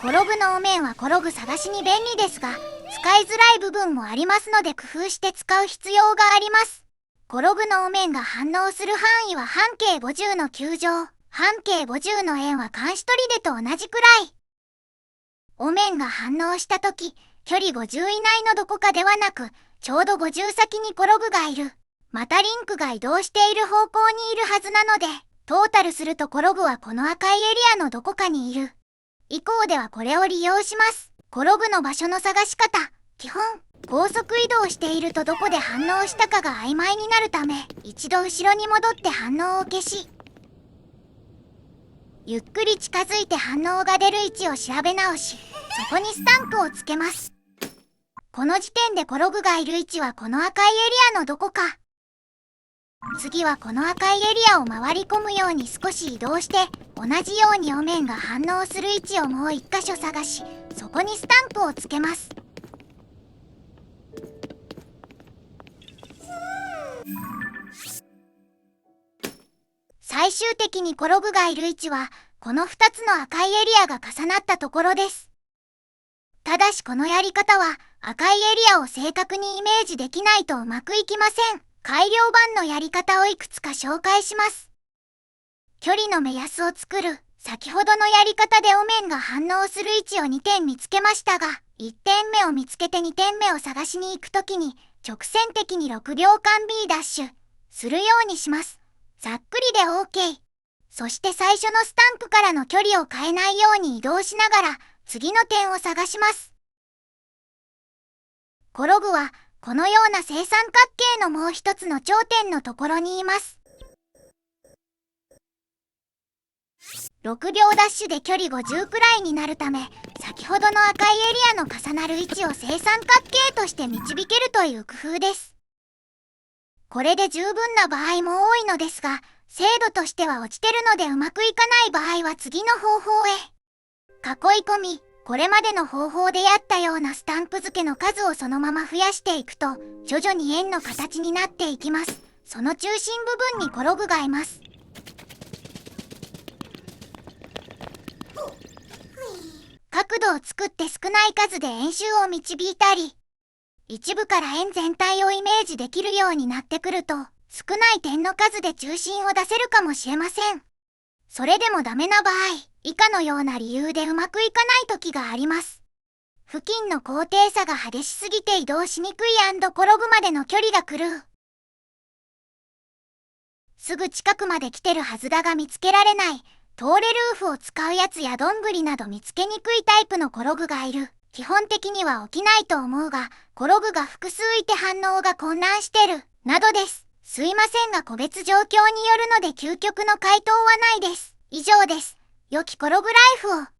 転ぐのお面は転ぐ探しに便利ですが、使いづらい部分もありますので工夫して使う必要があります。転ぐのお面が反応する範囲は半径50の球状、半径50の円は監視砦と同じくらい。お面が反応したとき、距離50以内のどこかではなく、ちょうど50先に転ぐがいる。またリンクが移動している方向にいるはずなので、トータルすると転ぐはこの赤いエリアのどこかにいる。以降ではこれを利用します。転ぐの場所の探し方。基本、高速移動しているとどこで反応したかが曖昧になるため、一度後ろに戻って反応を消し、ゆっくり近づいて反応が出る位置を調べ直し、そこにスタンプをつけます。この時点で転ぐがいる位置はこの赤いエリアのどこか。次はこの赤いエリアを回り込むように少し移動して、同じようにお面が反応する位置をもう一箇所探し、そこにスタンプをつけます。最終的に転ぐがいる位置は、この2つの赤いエリアが重なったところです。ただしこのやり方は、赤いエリアを正確にイメージできないとうまくいきません。改良版のやり方をいくつか紹介します。距離の目安を作る。先ほどのやり方でお面が反応する位置を2点見つけましたが、1点目を見つけて2点目を探しに行くときに、直線的に6秒間 B ダッシュするようにします。ざっくりで OK。そして最初のスタンプからの距離を変えないように移動しながら、次の点を探します。転ぐは、このような正三角形のもう一つの頂点のところにいます。6秒ダッシュで距離50くらいになるため、先ほどの赤いエリアの重なる位置を正三角形として導けるという工夫です。これで十分な場合も多いのですが、精度としては落ちてるのでうまくいかない場合は次の方法へ。囲い込み、これまでの方法でやったようなスタンプ付けの数をそのまま増やしていくと、徐々に円の形になっていきます。その中心部分に転ぐがいます。角度を作って少ない数で円周を導いたり、一部から円全体をイメージできるようになってくると、少ない点の数で中心を出せるかもしれません。それでもダメな場合、以下のような理由でうまくいかない時があります。付近の高低差が激しすぎて移動しにくい&転ぐまでの距離が狂う。すぐ近くまで来てるはずだが見つけられない。通れルーフを使うやつやどんぐりなど見つけにくいタイプの転ぐがいる。基本的には起きないと思うが、転ぐが複数いて反応が混乱してる。などです。すいませんが個別状況によるので究極の回答はないです。以上です。良き転ぐライフを。